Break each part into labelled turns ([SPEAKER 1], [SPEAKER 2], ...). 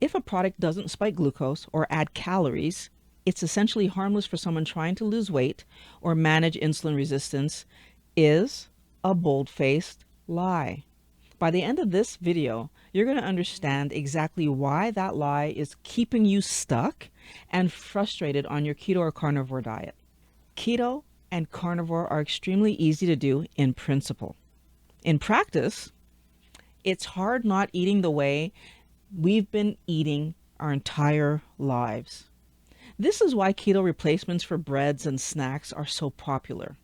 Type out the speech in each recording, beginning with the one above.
[SPEAKER 1] If a product doesn't spike glucose or add calories, it's essentially harmless for someone trying to lose weight or manage insulin resistance is a bold-faced lie. By the end of this video, you're going to understand exactly why that lie is keeping you stuck and frustrated on your keto or carnivore diet. Keto and carnivore are extremely easy to do in principle. In practice, it's hard not eating the way we've been eating our entire lives. This is why keto replacements for breads and snacks are so popular.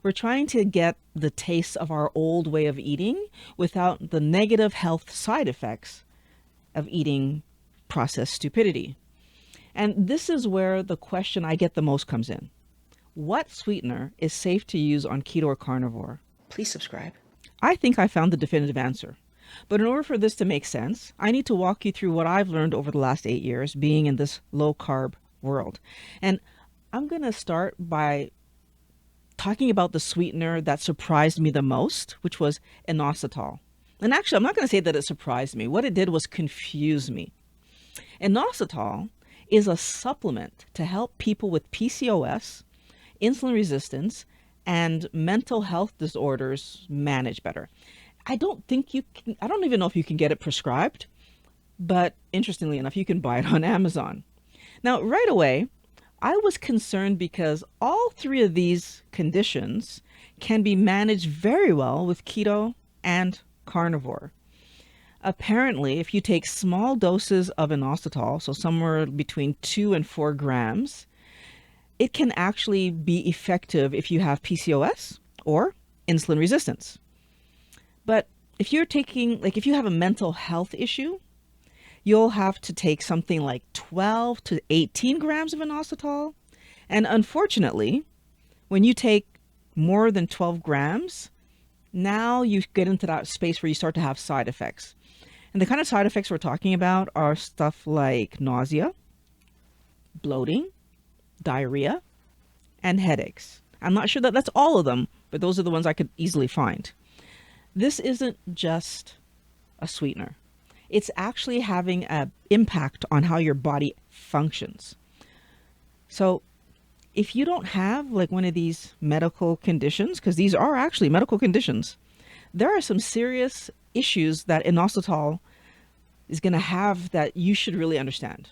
[SPEAKER 1] We're trying to get the taste of our old way of eating without the negative health side effects of eating processed stupidity. And this is where the question I get the most comes in. What sweetener is safe to use on keto or carnivore? Please subscribe. I think I found the definitive answer. But in order for this to make sense, I need to walk you through what I've learned over the last 8 years being in this low-carb world. And I'm going to start by talking about the sweetener that surprised me the most, which was inositol. And actually, I'm not going to say that it surprised me. What it did was confuse me. Inositol is a supplement to help people with PCOS, insulin resistance, and mental health disorders manage better. I don't even know if you can get it prescribed, but interestingly enough, you can buy it on Amazon. Now, right away, I was concerned because all three of these conditions can be managed very well with keto and carnivore. Apparently, if you take small doses of inositol, so somewhere between 2 and 4 grams, it can actually be effective if you have PCOS or insulin resistance. But if you're if you have a mental health issue, you'll have to take something like 12 to 18 grams of inositol. And unfortunately, when you take more than 12 grams, now you get into that space where you start to have side effects. And the kind of side effects we're talking about are stuff like nausea, bloating, diarrhea, and headaches. I'm not sure that that's all of them, but those are the ones I could easily find. This isn't just a sweetener. It's actually having an impact on how your body functions. So if you don't have like one of these medical conditions, because these are actually medical conditions, there are some serious issues that inositol is going to have that you should really understand.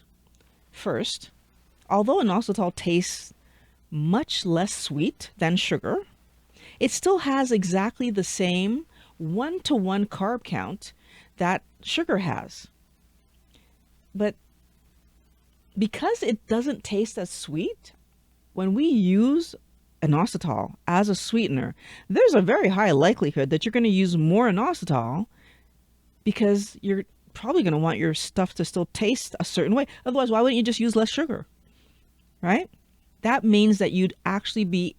[SPEAKER 1] First, although inositol tastes much less sweet than sugar, it still has exactly the same 1-to-1 carb count that sugar has. But because it doesn't taste as sweet, when we use inositol as a sweetener, there's a very high likelihood that you're going to use more inositol because you're probably going to want your stuff to still taste a certain way. Otherwise, why wouldn't you just use less sugar? Right? That means that you'd actually be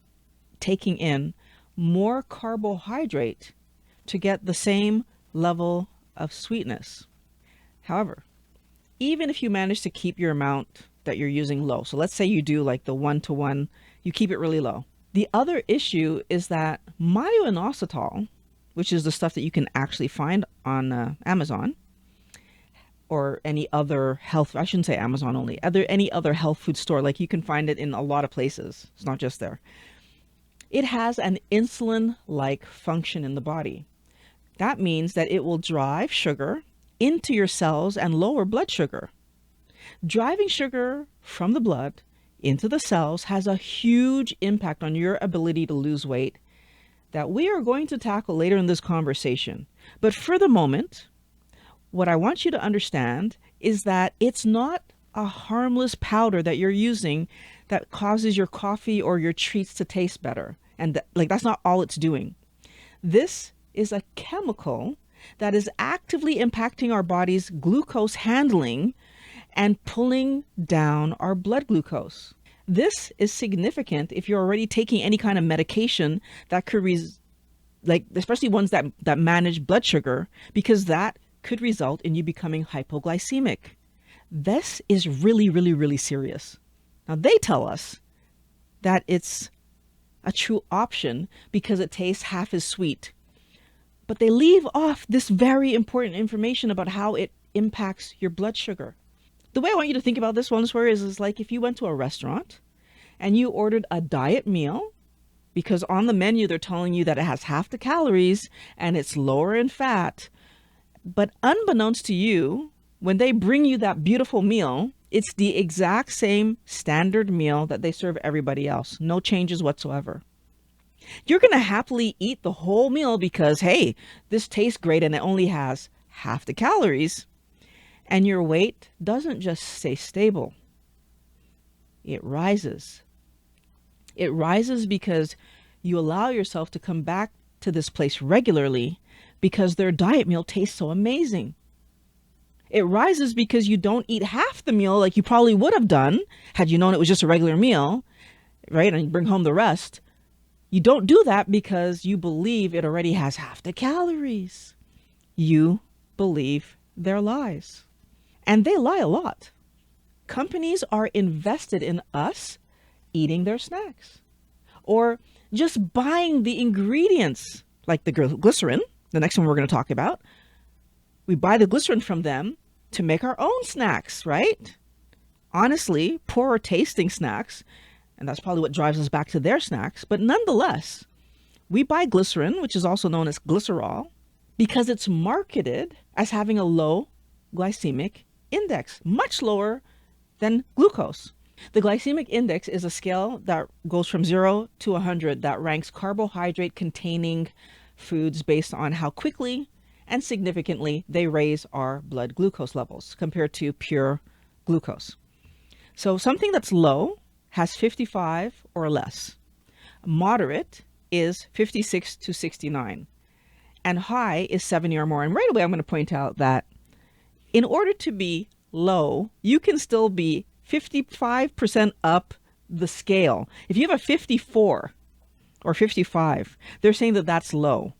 [SPEAKER 1] taking in more carbohydrate to get the same level of sweetness. However, even if you manage to keep your amount that you're using low, so let's say you do like the 1-to-1, you keep it really low. The other issue is that myo-inositol, which is the stuff that you can actually find on Amazon or any other health, I shouldn't say Amazon only, any other health food store, like you can find it in a lot of places. It's not just there. It has an insulin-like function in the body. That means that it will drive sugar into your cells and lower blood sugar. Driving sugar from the blood into the cells has a huge impact on your ability to lose weight that we are going to tackle later in this conversation. But for the moment, what I want you to understand is that it's not a harmless powder that you're using that causes your coffee or your treats to taste better. And that's not all it's doing. This is a chemical that is actively impacting our body's glucose handling and pulling down our blood glucose. This is significant if you're already taking any kind of medication that could especially ones that manage blood sugar, because that could result in you becoming hypoglycemic. This is really, really, really serious. Now, they tell us that it's a true option because it tastes half as sweet. But they leave off this very important information about how it impacts your blood sugar. The way I want you to think about this, Wellness Warrior, is like if you went to a restaurant and you ordered a diet meal, because on the menu they're telling you that it has half the calories and it's lower in fat. But unbeknownst to you, when they bring you that beautiful meal, it's the exact same standard meal that they serve everybody else. No changes whatsoever. You're going to happily eat the whole meal because, hey, this tastes great and it only has half the calories. And your weight doesn't just stay stable. It rises. It rises because you allow yourself to come back to this place regularly because their diet meal tastes so amazing. It rises because you don't eat half the meal like you probably would have done had you known it was just a regular meal, right? And you bring home the rest. You don't do that because you believe it already has half the calories. You believe their lies. And they lie a lot. Companies are invested in us eating their snacks or just buying the ingredients like the glycerin, the next one we're going to talk about. We buy the glycerin from them to make our own snacks, right? Honestly, poorer tasting snacks, and that's probably what drives us back to their snacks. But nonetheless, we buy glycerin, which is also known as glycerol, because it's marketed as having a low glycemic index, much lower than glucose. The glycemic index is a scale that goes from 0 to 100 that ranks carbohydrate-containing foods based on how quickly and significantly they raise our blood glucose levels compared to pure glucose. So something that's low has 55 or less. Moderate is 56 to 69. And high is 70 or more. And right away, I'm going to point out that in order to be low, you can still be 55% up the scale. If you have a 54 or 55, they're saying that that's low.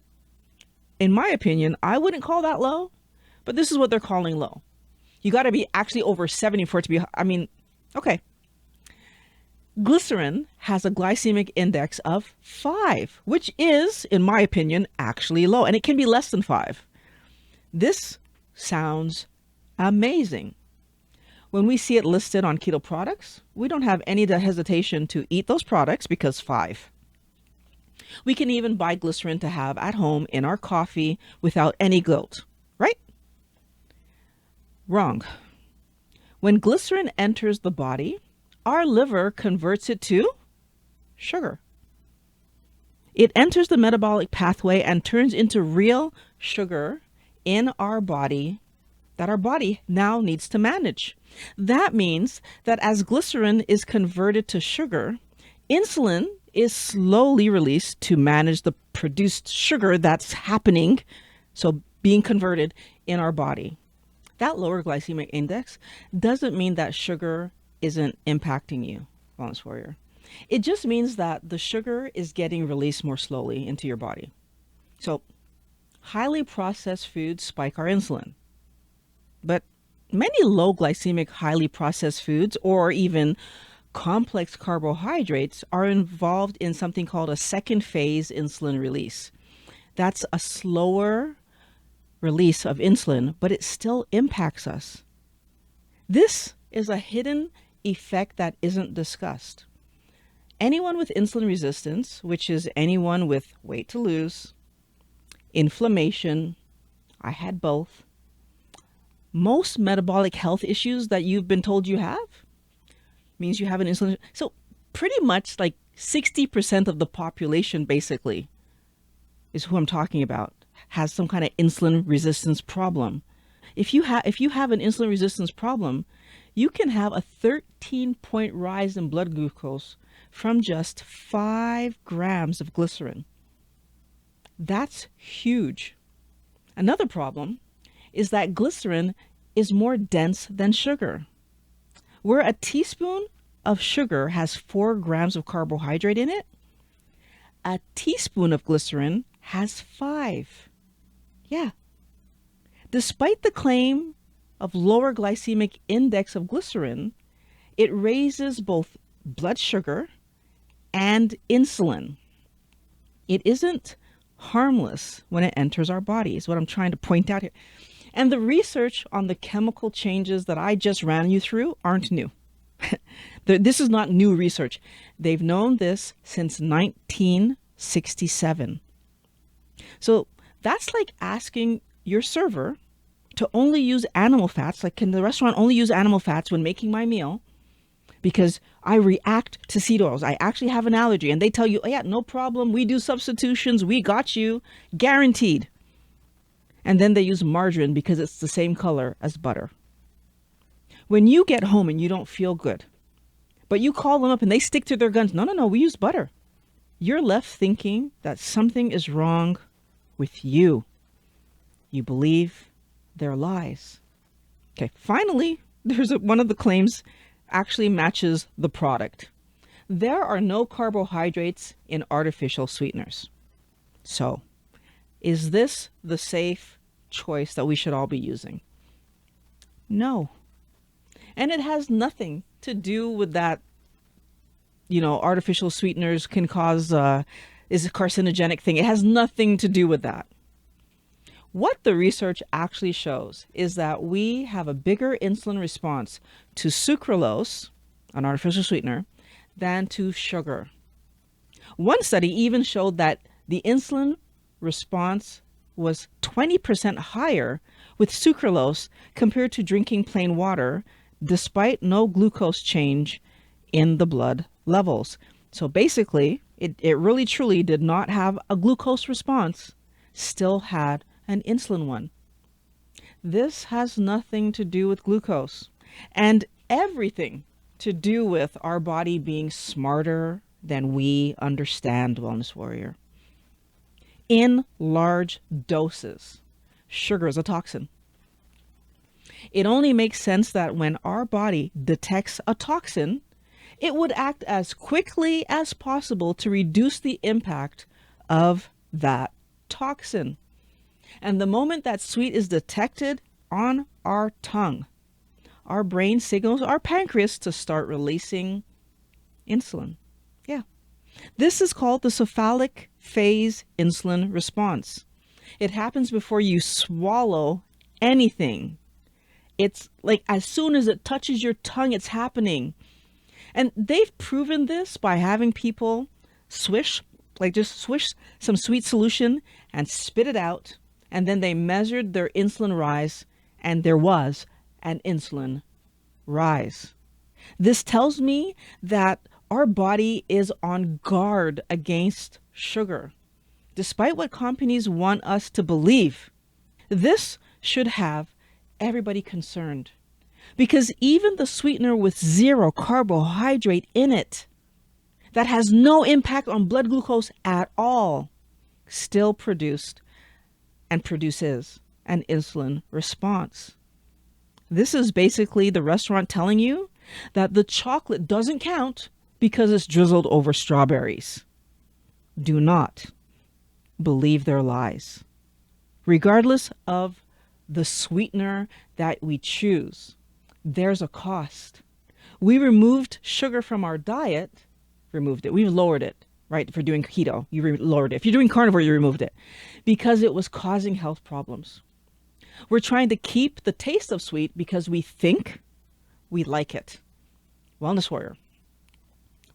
[SPEAKER 1] In my opinion, I wouldn't call that low, but this is what they're calling low. You got to be actually over 70 for it to be, okay. Glycerin has a glycemic index of 5, which is, in my opinion, actually low, and it can be less than 5. This sounds amazing. When we see it listed on keto products, we don't have any hesitation to eat those products because 5. We can even buy glycerin to have at home in our coffee without any guilt, right? Wrong. When glycerin enters the body, our liver converts it to sugar. It enters the metabolic pathway and turns into real sugar in our body that our body now needs to manage. That means that as glycerin is converted to sugar, insulin is slowly released to manage the produced sugar that's happening, so being converted in our body. That lower glycemic index doesn't mean that sugar isn't impacting you, Wellness Warrior. It just means that the sugar is getting released more slowly into your body. So highly processed foods spike our insulin. But many low glycemic, highly processed foods or even complex carbohydrates are involved in something called a second phase insulin release. That's a slower release of insulin, but it still impacts us. This is a hidden effect that isn't discussed. Anyone with insulin resistance, which is anyone with weight to lose, inflammation, I had both, most metabolic health issues that you've been told you have, means you have an insulin. So pretty much like 60% of the population basically is who I'm talking about, has some kind of insulin resistance problem. If you have an insulin resistance problem, you can have a 13-point rise in blood glucose from just 5 grams of glycerin. That's huge. Another problem is that glycerin is more dense than sugar. Where a teaspoon of sugar has 4 grams of carbohydrate in it, a teaspoon of glycerin has 5. Yeah. Despite the claim of lower glycemic index of glycerin, it raises both blood sugar and insulin. It isn't harmless when it enters our body, is what I'm trying to point out here. And the research on the chemical changes that I just ran you through aren't new. This is not new research. They've known this since 1967. So that's like asking your server to only use animal fats. Like, can the restaurant only use animal fats when making my meal? Because I react to seed oils. I actually have an allergy. And they tell you, oh, yeah, no problem. We do substitutions. We got you. Guaranteed. And then they use margarine because it's the same color as butter. When you get home and you don't feel good, but you call them up and they stick to their guns, no, we use butter. You're left thinking that something is wrong with you. You believe their lies. Okay, finally, one of the claims actually matches the product. There are no carbohydrates in artificial sweeteners. So, is this the safe choice that we should all be using? No. And it has nothing to do with that, artificial sweeteners can cause, is a carcinogenic thing. It has nothing to do with that. What the research actually shows is that we have a bigger insulin response to sucralose, an artificial sweetener, than to sugar. One study even showed that the insulin response was 20% higher with sucralose compared to drinking plain water, despite no glucose change in the blood levels. So basically, it really truly did not have a glucose response, still had an insulin one. This has nothing to do with glucose and everything to do with our body being smarter than we understand, Wellness Warrior. In large doses, sugar is a toxin. It only makes sense that when our body detects a toxin, it would act as quickly as possible to reduce the impact of that toxin. And the moment that sweet is detected on our tongue, our brain signals our pancreas to start releasing insulin. Yeah. This is called the cephalic phase insulin response. It happens before you swallow anything. It's like as soon as it touches your tongue, it's happening. And they've proven this by having people just swish some sweet solution and spit it out. And then they measured their insulin rise, and there was an insulin rise. This tells me that our body is on guard against sugar, despite what companies want us to believe. This should have everybody concerned, because even the sweetener with zero carbohydrate in it, that has no impact on blood glucose at all, still produces an insulin response. This is basically the restaurant telling you that the chocolate doesn't count because it's drizzled over strawberries. Do not believe their lies. Regardless of the sweetener that we choose, there's a cost. We removed sugar from our diet, we've lowered it. Right? If you're doing keto, you lowered it. If you're doing carnivore, you removed it because it was causing health problems. We're trying to keep the taste of sweet because we think we like it. Wellness Warrior.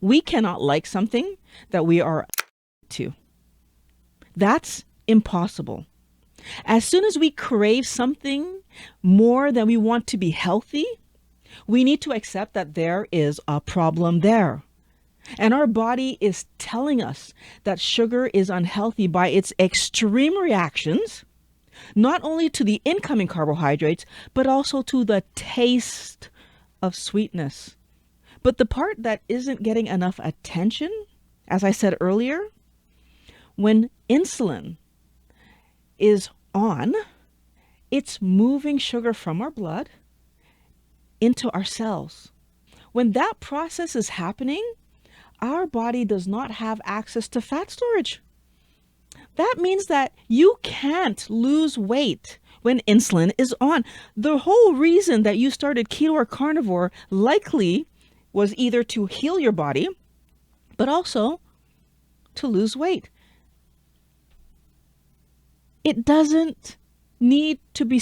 [SPEAKER 1] We cannot like something that we are to. That's impossible. As soon as we crave something more than we want to be healthy, we need to accept that there is a problem there. And our body is telling us that sugar is unhealthy by its extreme reactions, not only to the incoming carbohydrates, but also to the taste of sweetness. But the part that isn't getting enough attention, as I said earlier, when insulin is on, it's moving sugar from our blood into our cells. When that process is happening, our body does not have access to fat storage. That means that you can't lose weight when insulin is on. The whole reason that you started keto or carnivore likely was either to heal your body, but also to lose weight. It doesn't need to be,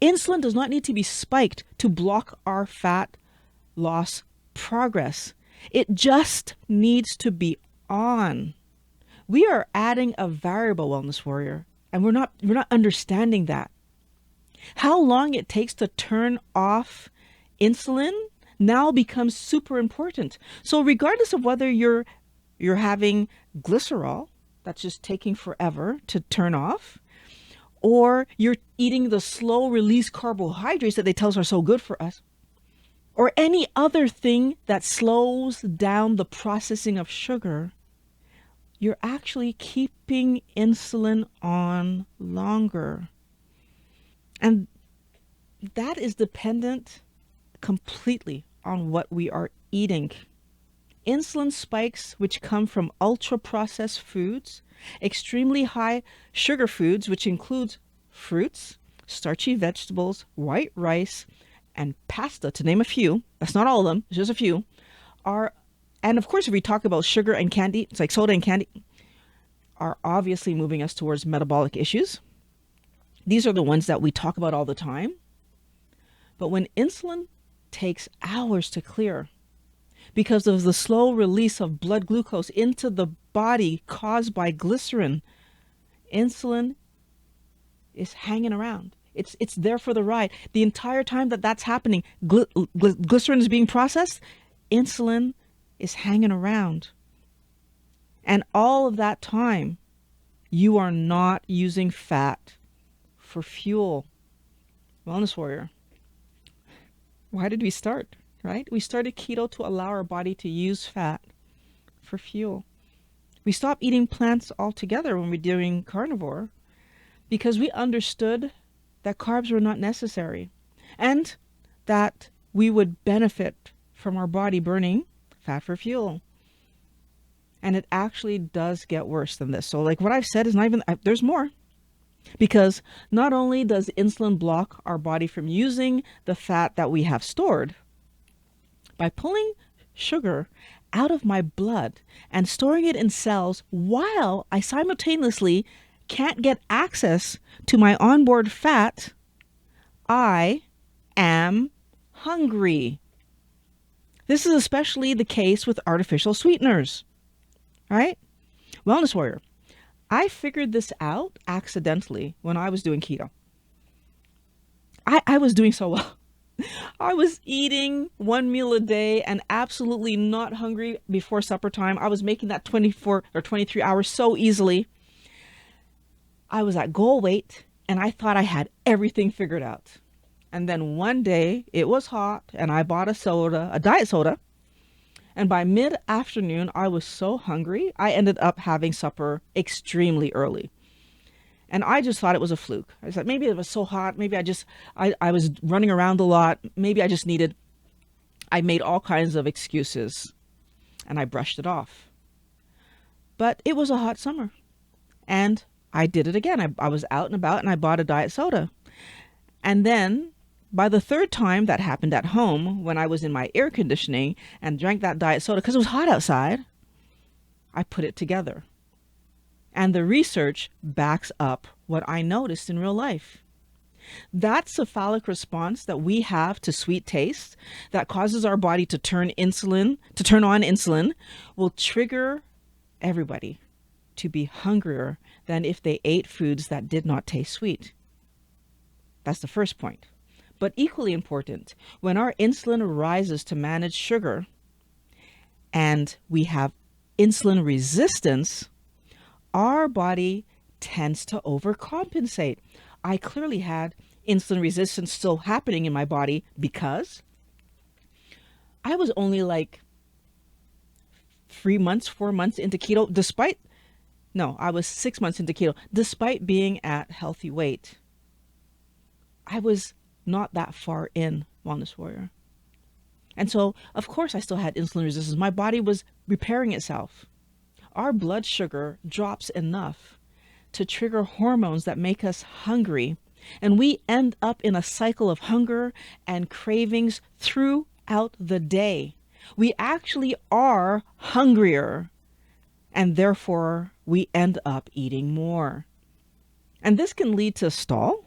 [SPEAKER 1] Insulin does not need to be spiked to block our fat loss progress. It just needs to be on. We are adding a variable, wellness warrior, and we're not understanding that. How long it takes to turn off insulin now becomes super important. So regardless of whether you're having glycerol that's just taking forever to turn off, or you're eating the slow release carbohydrates that they tell us are so good for us, or any other thing that slows down the processing of sugar, you're actually keeping insulin on longer. And that is dependent completely on what we are eating. Insulin spikes, which come from ultra processed foods, extremely high sugar foods, which includes fruits, starchy vegetables, white rice, and pasta, to name a few. That's not all of them, it's just a few. And of course, if we talk about sugar and candy, it's like soda and candy, are obviously moving us towards metabolic issues. These are the ones that we talk about all the time. But when insulin takes hours to clear because of the slow release of blood glucose into the body caused by glycerin, insulin is hanging around. It's there for the ride. The entire time that that's happening, glycerin is being processed, insulin is hanging around. And all of that time, you are not using fat for fuel. Wellness warrior, why did we start, right? We started keto to allow our body to use fat for fuel. We stopped eating plants altogether when we're doing carnivore because we understood that carbs were not necessary and that we would benefit from our body burning fat for fuel. And it actually does get worse than this. So like what I've said is not even, there's more. Because not only does insulin block our body from using the fat that we have stored, by pulling sugar out of my blood and storing it in cells while I simultaneously can't get access to my onboard fat, I am hungry. This is especially the case with artificial sweeteners, right? Wellness warrior, I figured this out accidentally when I was doing keto. I was doing so well. I was eating one meal a day and absolutely not hungry before supper time. I was making that 24 or 23 hours so easily. I was at goal weight and I thought I had everything figured out. And then one day it was hot and I bought a soda, a diet soda. And by mid-afternoon, I was so hungry, I ended up having supper extremely early. And I just thought it was a fluke. I said, maybe it was so hot. Maybe I was running around a lot. Maybe I made all kinds of excuses and I brushed it off. But it was a hot summer and I did it again. I was out and about and I bought a diet soda. And then by the third time that happened at home, when I was in my air conditioning and drank that diet soda because it was hot outside, I put it together. And the research backs up what I noticed in real life. That cephalic response that we have to sweet taste that causes our body to turn on insulin will trigger everybody to be hungrier than if they ate foods that did not taste sweet. That's the first point. But equally important, when our insulin rises to manage sugar and we have insulin resistance, our body tends to overcompensate. I clearly had insulin resistance still happening in my body because I was only like 4 months into keto, I was 6 months into keto, despite being at healthy weight. I was not that far in, Wellness Warrior. And so, of course, I still had insulin resistance. My body was repairing itself. Our blood sugar drops enough to trigger hormones that make us hungry. And we end up in a cycle of hunger and cravings throughout the day. We actually are hungrier, and therefore we end up eating more. And this can lead to stall,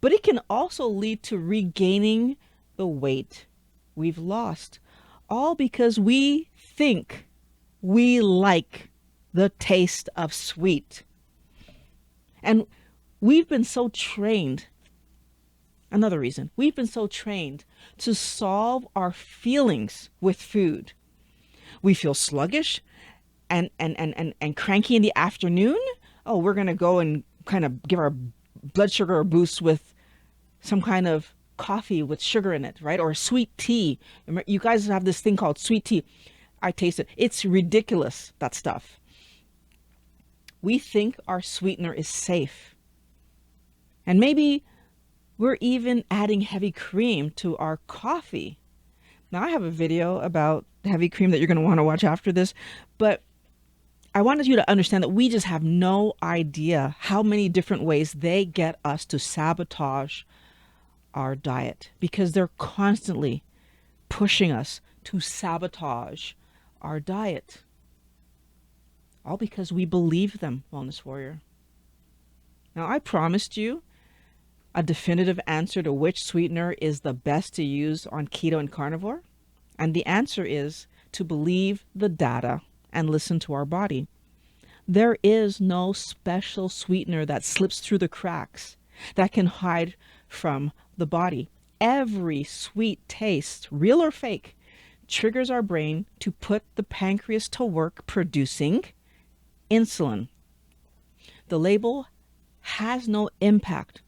[SPEAKER 1] but it can also lead to regaining the weight we've lost, all because we think we like the taste of sweet. And we've been so trained, another reason, we've been so trained to solve our feelings with food. We feel sluggish and cranky in the afternoon. Oh, we're going to go and kind of give our blood sugar a boost with some kind of coffee with sugar in it, right? Or sweet tea. You guys have this thing called sweet tea. I taste it. It's ridiculous, that stuff. We think our sweetener is safe. And maybe we're even adding heavy cream to our coffee. Now, I have a video about heavy cream that you're going to want to watch after this, but I wanted you to understand that we just have no idea how many different ways they get us to sabotage our diet, because they're constantly pushing us to sabotage our diet. All because we believe them, Wellness Warrior. Now, I promised you a definitive answer to which sweetener is the best to use on keto and carnivore. And the answer is to believe the data and listen to our body. There is no special sweetener that slips through the cracks that can hide from the body. Every sweet taste, real or fake, triggers our brain to put the pancreas to work producing insulin. The label has no impact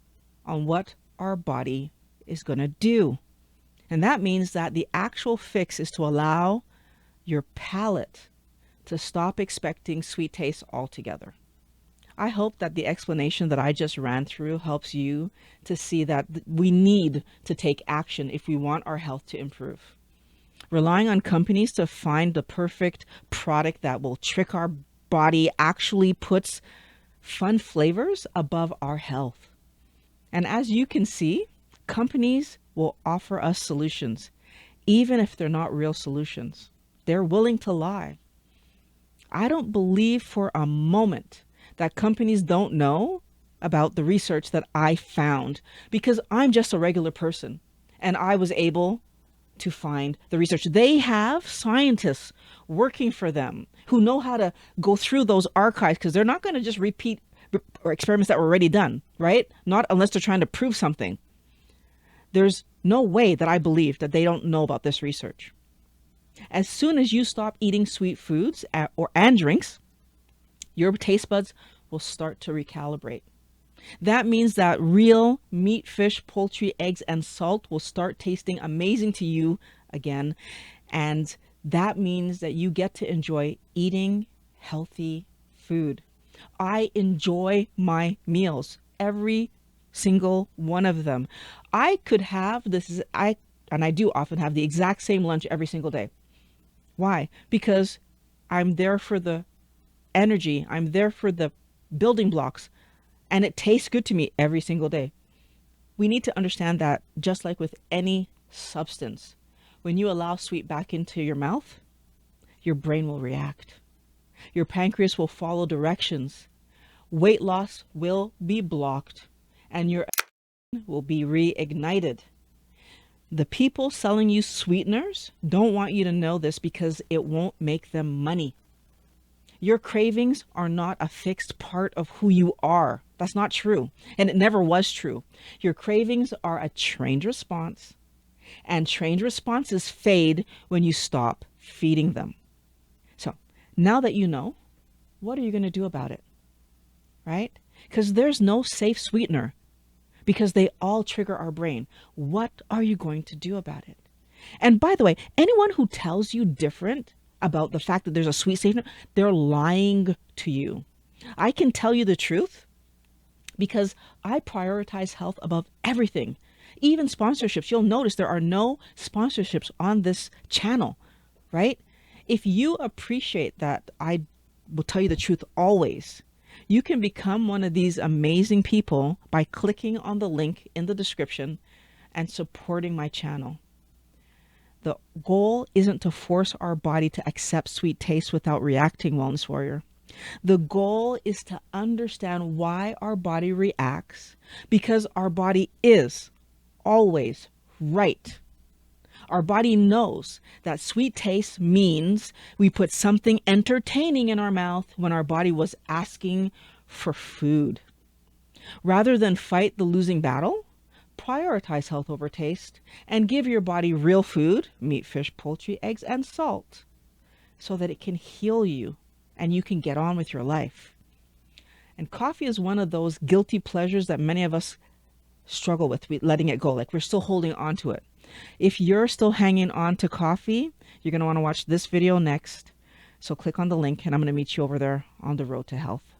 [SPEAKER 1] on what our body is going to do. And that means that the actual fix is to allow your palate to stop expecting sweet taste altogether. I hope that the explanation that I just ran through helps you to see that we need to take action if we want our health to improve. Relying on companies to find the perfect product that will trick our body actually puts fun flavors above our health. And as you can see, companies will offer us solutions, even if they're not real solutions. They're willing to lie. I don't believe for a moment that companies don't know about the research that I found, because I'm just a regular person and I was able to find the research. They have scientists working for them who know how to go through those archives, because they're not going to just repeat or experiments that were already done, right? Not unless they're trying to prove something. There's no way that I believe that they don't know about this research. As soon as you stop eating sweet foods and drinks, your taste buds will start to recalibrate. That means that real meat, fish, poultry, eggs, and salt will start tasting amazing to you again. And that means that you get to enjoy eating healthy food. I enjoy my meals, every single one of them. I could have and I do often have the exact same lunch every single day. Why? Because I'm there for the energy. I'm there for the building blocks, and it tastes good to me every single day. We need to understand that just like with any substance, when you allow sweet back into your mouth, your brain will react. Your pancreas will follow directions. Weight loss will be blocked, and your will be reignited. The people selling you sweeteners don't want you to know this because it won't make them money. Your cravings are not a fixed part of who you are. That's not true. And it never was true. Your cravings are a trained response, and trained responses fade when you stop feeding them. So now that you know, what are you going to do about it? Right? Because there's no safe sweetener, because they all trigger our brain. What are you going to do about it? And by the way, anyone who tells you different about the fact that there's a sweet sweetener, they're lying to you. I can tell you the truth because I prioritize health above everything. Even sponsorships. You'll notice there are no sponsorships on this channel, right? If you appreciate that I will tell you the truth always, you can become one of these amazing people by clicking on the link in the description and supporting my channel. The goal isn't to force our body to accept sweet taste without reacting, Wellness Warrior. The goal is to understand why our body reacts, because our body is always right. Our body knows that sweet taste means we put something entertaining in our mouth when our body was asking for food. Rather than fight the losing battle, prioritize health over taste and give your body real food, meat, fish, poultry, eggs, and salt, so that it can heal you and you can get on with your life. And coffee is one of those guilty pleasures that many of us struggle with letting it go, like we're still holding on to it. If you're still hanging on to coffee, you're going to want to watch this video next. So click on the link and I'm going to meet you over there on the road to health.